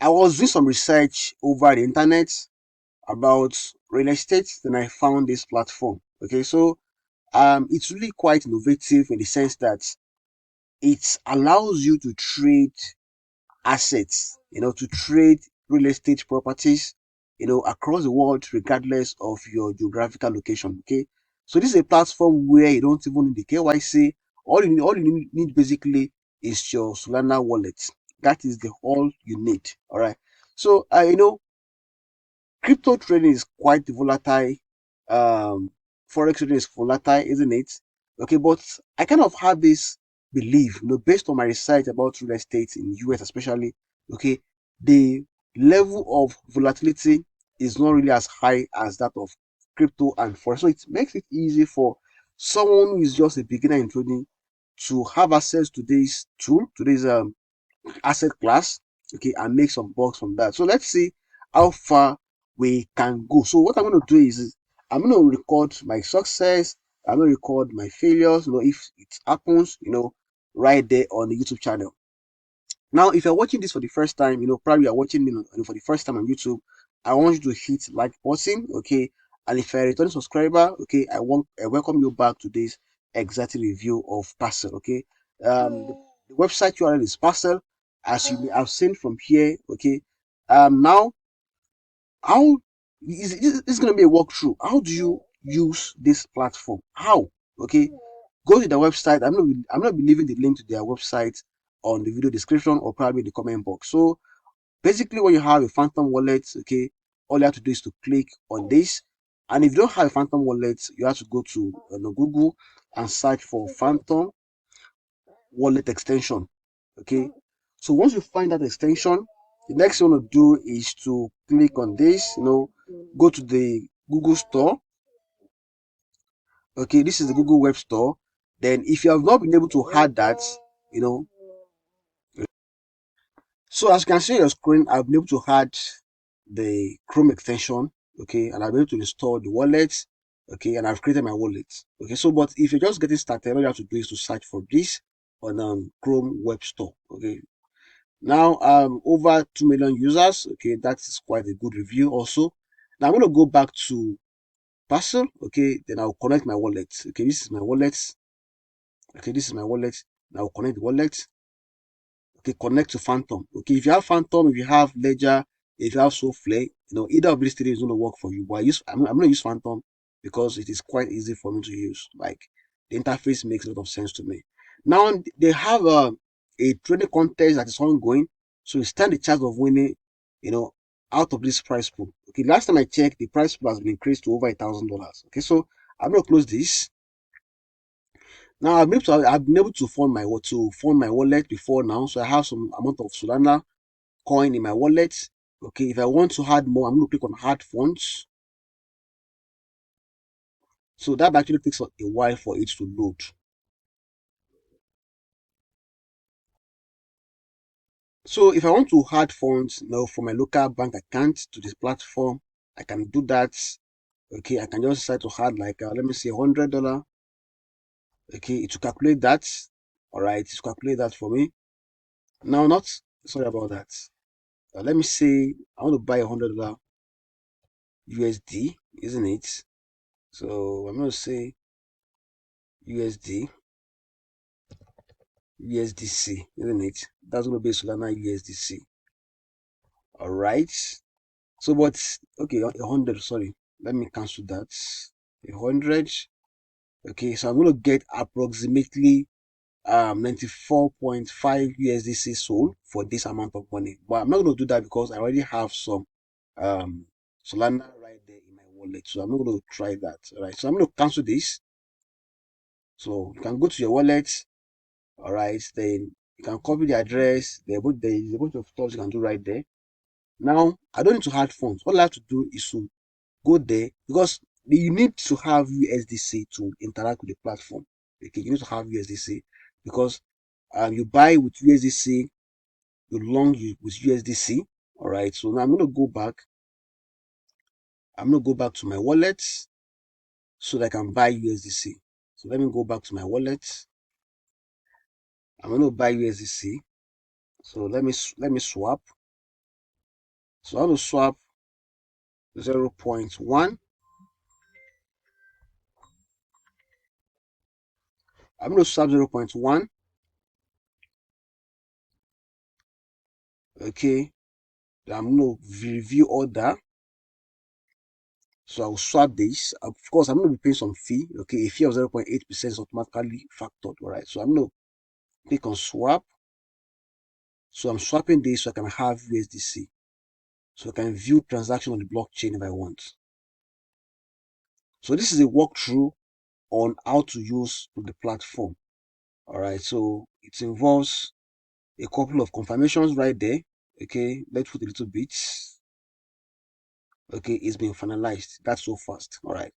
I was doing some research over the internet about real estate, then I found this platform. Okay, so it's really quite innovative in the sense that it allows you to trade assets, to trade real estate properties, across the world, regardless of your geographical location. Okay, so this is a platform where you don't even need the KYC. All you need basically is your Solana wallet. That is the all you need. All right. So crypto trading is quite volatile. Um, Forex trading is volatile, isn't it? Okay, but I kind of have this belief, based on my research about real estate in US especially. Okay, the level of volatility is not really as high as that of crypto and forex, so it makes it easy for someone who is just a beginner in trading to have access to this tool, to this asset class, okay, and make some bucks from that. So let's see how far we can go. So what I'm going to do is I'm going to record my success. I'm going to record my failures, if it happens, right there on the YouTube channel. Now, if you're watching this for the first time, probably you're watching me for the first time on YouTube, I want you to hit like button, okay? And if you're a returning subscriber, okay, I welcome you back to this exact review of Parcl, okay? The website URL is Parcl, as you may have seen from here, okay? Now, how is going to be a walkthrough? How do you use this platform? How? Okay, go to the website. I'm not leaving the link to their website on the video description or probably in the comment box. So basically, when you have a Phantom wallet, okay, all you have to do is to click on this. And if you don't have a Phantom wallet, you have to go to Google and search for Phantom wallet extension. Okay, so once you find that extension, the next thing you want to do is to click on this, go to the Google store. Okay, this is the Google web store. Then if you have not been able to add that, you know so as you can see on your screen, I've been able to add the Chrome extension, okay, and I've been able to install the wallet, okay, and I've created my wallet. Okay, so but if you're just getting started, all you have to do is to search for this on Chrome web store. Okay, now over 2 million users. Okay, that is quite a good review also. Now I'm going to go back to Parcl. Okay, then I'll connect my wallet. Okay, this is my wallet. Okay, this is my wallet. Now I'll connect the wallet. Okay, connect to Phantom. Okay, if you have Phantom, if you have Ledger, if you have Souffle, either of these three is going to work for you. But I'm going to use Phantom because it is quite easy for me to use. Like, the interface makes a lot of sense to me. Now they have a trading contest that is ongoing, so you stand the chance of winning, out of this prize pool. Okay, last time I checked, the prize pool has been increased to over $1,000. Okay, so I'm going to close this. Now I've been able to fund my wallet before now, so I have some amount of Solana coin in my wallet. Okay, if I want to add more, I'm going to click on add funds. So that actually takes a while for it to load. So if I want to add funds now from my local bank account to this platform, I can do that. Okay, I can just decide to add like let me say $100. Okay, it will calculate that. All right, it will calculate that for me. Now, not sorry about that. Let me say I want to buy $100 USD, isn't it? So I'm going to say USD, USDC, isn't it? That's going to be Solana USDC. All right. So, but okay, 100. Sorry, let me cancel that. 100. Okay, so I'm going to get approximately 94.5 USDC sold for this amount of money. But I'm not going to do that because I already have some um Solana right there in my wallet. So I'm not going to try that. All right. So I'm going to cancel this. So you can go to your wallet. All right. Then you can copy the address. There's a bunch of stuff you can do right there. Now I don't need to add funds. All I have to do is to go there because you need to have USDC to interact with the platform. Okay, you need to have USDC because you buy with USDC, you long with USDC. All right. So now I'm going to go back. I'm going to go back to my wallet so that I can buy USDC. So let me go back to my wallet. I'm going to buy USDC. So let me swap. So I want to swap 0.1. I'm going to swap 0.1. Okay. I'm going to review order. So I'll swap this. Of course, I'm going to be paying some fee. Okay, a fee of 0.8% is automatically factored. All right. So I'm going to click on swap. So I'm swapping this so I can have USDC. So I can view transaction on the blockchain if I want. So this is a walkthrough on how to use the platform. All right. So it involves a couple of confirmations right there. Okay. Let's put a little bit. Okay. It's been finalized. That's so fast. All right.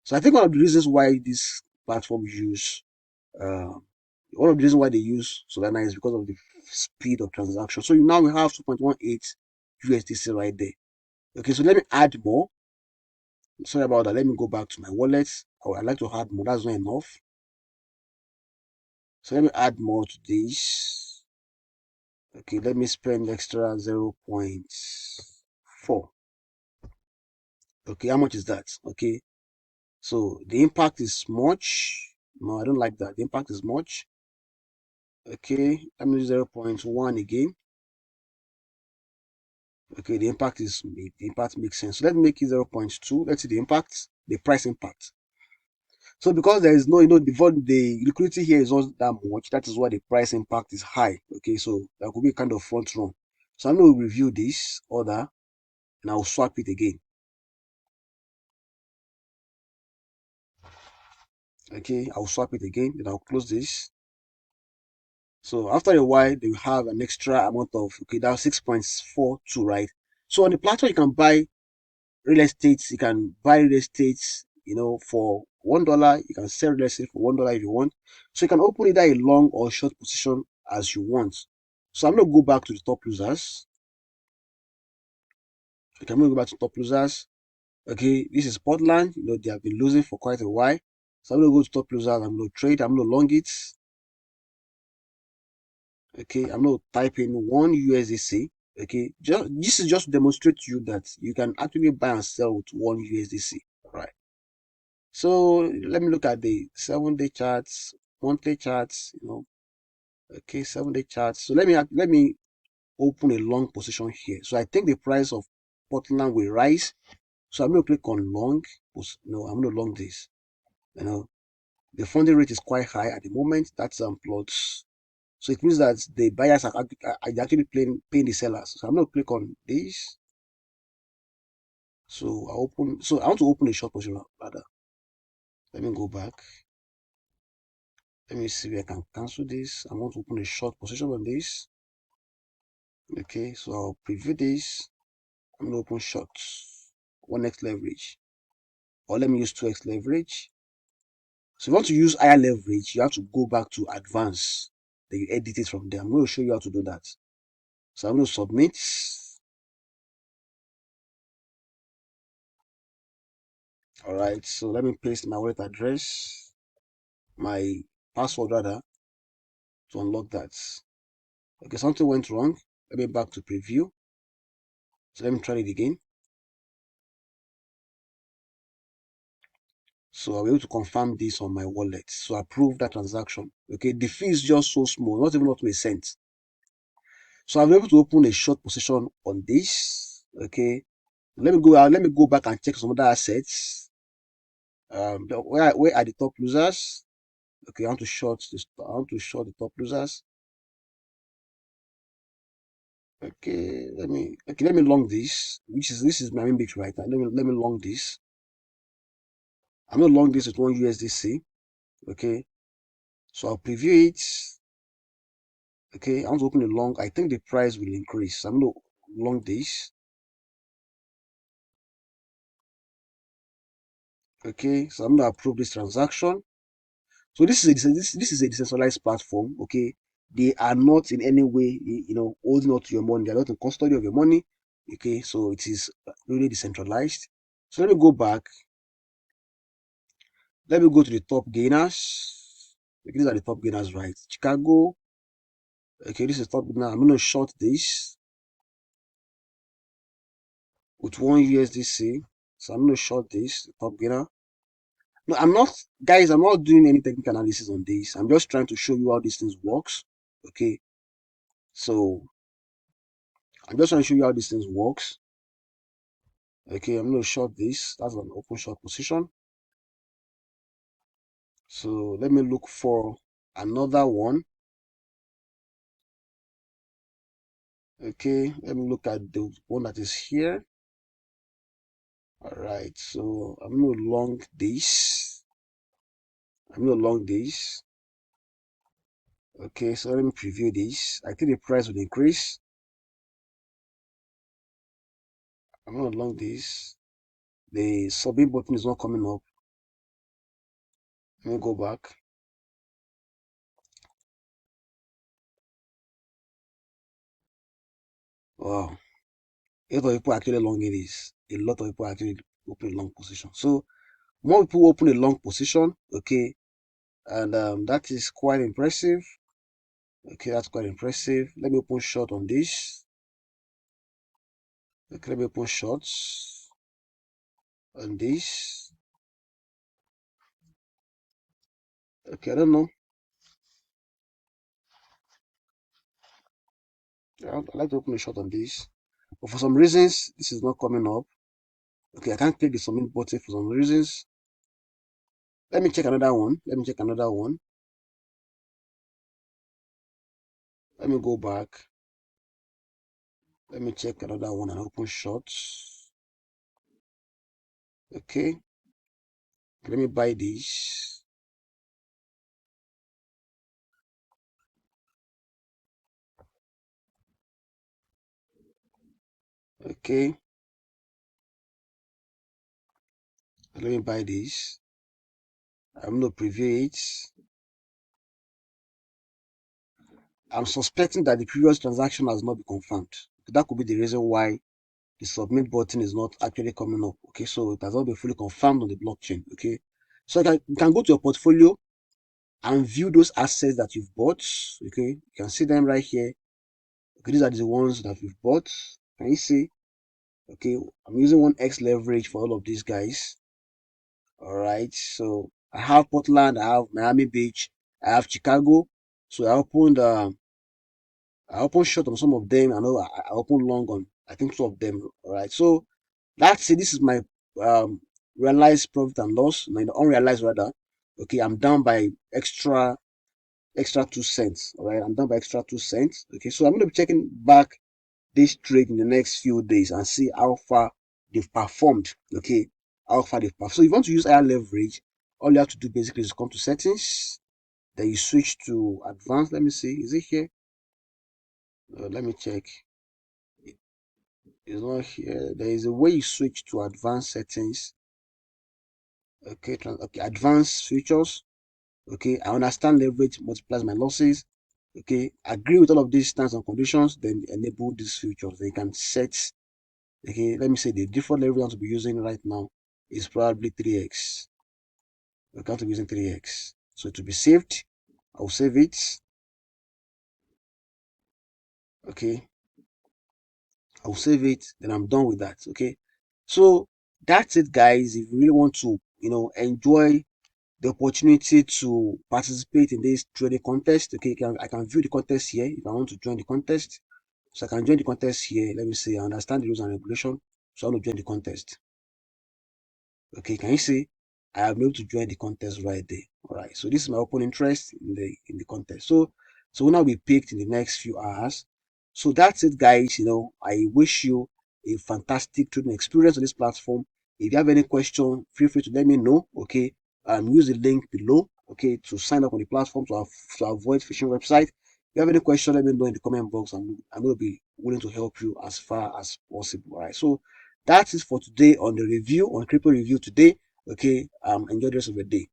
So I think one of the reasons why this platform use uh, one of the reasons why they use Solana is because of the speed of transaction. So now we have 2.18 USDC right there. Okay, so let me add more. Sorry about that. Let me go back to my wallet. Oh, I'd like to add more. That's not enough. So let me add more to this. Okay, let me spend extra 0.4. Okay, how much is that? Okay, so the impact is much. No, I don't like that. The impact is much. Okay, let me use 0.1 again. Okay, the impact makes sense. So let me make it 0.2. Let's see the impact, the price impact. So because there is no, the liquidity here is not that much, that is why the price impact is high. Okay, so that could be kind of front run. So I'm going to review this order and I'll swap it again. Okay, I'll swap it again, then I'll close this. So after a while, they will have an extra amount of, okay, that's 6.42, right? So on the platform, you can buy real estate. You can buy real estate, for $1. You can sell real estate for $1 if you want. So you can open either a long or short position as you want. So I'm going to go back to the top losers. Okay, I'm going to go back to top losers. Okay, this is Portland. They have been losing for quite a while. So I'm going to go to top losers. I'm going to trade. I'm going to long it. Okay, I'm going to type in 1 USDC. Okay, this is just to demonstrate to you that you can actually buy and sell with 1 USDC. Right. So let me look at the 7-day charts, monthly charts. Okay, 7-day charts. So let me open a long position here. So I think the price of Portland will rise. So I'm going to click on long. No, I'm going to long this. The funding rate is quite high at the moment. That's plots. So it means that the buyers are actually paying the sellers. So I'm going to click on this. So I want to open a short position rather. Let me go back. Let me see if I can cancel this. I want to open a short position on this. Okay, so I'll preview this. I'm going to open short 1x leverage, or let me use 2x leverage. So if you want to use higher leverage, you have to go back to advanced. Then you edit it from there. I'm going to show you how to do that. So I'm going to submit. All right, so let me paste my wallet address, my password rather, to unlock that. Okay, something went wrong. Let me back to preview. So let me try it again. So I'll be able to confirm this on my wallet. So approve that transaction. Okay, the fee is just so small, not even up to a cent. So I'll be able to open a short position on this. Okay, let me go back and check some other assets. Where are the top losers? Okay, I want to short this. I want to short the top losers. Let me long this. This is my main big right now. Let me long this. I'm gonna long this with 1 USDC. Okay, so I'll preview it. Okay, I want to open a long. I think the price will increase. I'm going to long this. Okay, so I'm going to approve this transaction. So this is a decentralized platform. Okay, they are not in any way, holding on to your money. They are not in custody of your money. Okay, so it is really decentralized. So let me go back. Let me go to the top gainers. Okay, these are the top gainers, right? Chicago. Okay, this is top gainer. I'm going to short this. with one USDC. So I'm going to short this top gainer. No, I'm not, guys, I'm not doing any technical analysis on this. I'm just trying to show you how these things works. Okay. So I'm just trying to show you how these things works. Okay, I'm going to short this. That's an open short position. So let me look for another one. Okay, let me look at the one that is here. All right, so I'm going to long this. I'm going to long this. Okay, so let me preview this. I think the price will increase. I'm going to long this. The submit button is not coming up. Let me go back. Wow, a lot of people actually longing this. A lot of people actually open a long position. So more people open a long position. Okay, and that is quite impressive. Okay, that's quite impressive. Let me open short on this. Okay, let me open shorts on this. Okay, I don't know. I'd like to open a short on this, but for some reasons this is not coming up. Okay, I can't click the submit button for some reasons. Let me check another one. Let me check another one. Let me go back. Let me check another one and open shorts. Okay, let me buy this. Okay, let me buy this. I'm going to preview it. I'm suspecting that the previous transaction has not been confirmed. That could be the reason why the submit button is not actually coming up. Okay, so it has not been fully confirmed on the blockchain. Okay, so you can go to your portfolio and view those assets that you've bought. Okay, you can see them right here. Okay, these are the ones that we've bought. Can you see? Okay, I'm using 1x leverage for all of these guys. All right, so I have Portland, I have Miami Beach, I have Chicago. So I opened short on some of them. I know I opened long on I think two of them. All right, so that's it. This is my um realized profit and loss, my unrealized rather. Okay, I'm down by extra 2 cents. All right, I'm down by extra 2 cents. Okay, so I'm going to be checking back this trade in the next few days and see how far they've performed. Okay, how far they've performed. So if you want to use higher leverage, all you have to do basically is come to settings, then you switch to advanced. Let me see, is it here? Let me check. It's not here. There is a way you switch to advanced settings. Okay, okay, advanced features. Okay, I understand leverage multiplies my losses. Okay, agree with all of these terms and conditions, then enable these features. Then you can set, okay, let me say the default leverage I want to be using right now is probably 3x. I want to be using 3x. So to be saved, I'll save it. Okay, I'll save it, then I'm done with that. Okay, so that's it, guys. If you really want to, enjoy the opportunity to participate in this trading contest, okay, I can view the contest here if I want to join the contest. So I can join the contest here. Let me see, I understand the rules and regulation, so I want to join the contest. Okay, can you see I am able to join the contest right there? All right, so this is my open interest in the contest. So will now be picked in the next few hours. So that's it, guys. I wish you a fantastic trading experience on this platform. If you have any question, feel free to let me know. Okay, use the link below. Okay, to sign up on the platform to avoid phishing website. If you have any question, let me know in the comment box. I'm going to be willing to help you as far as possible. All right, so that's it for today on the review, on crypto review today. Okay, enjoy the rest of your day.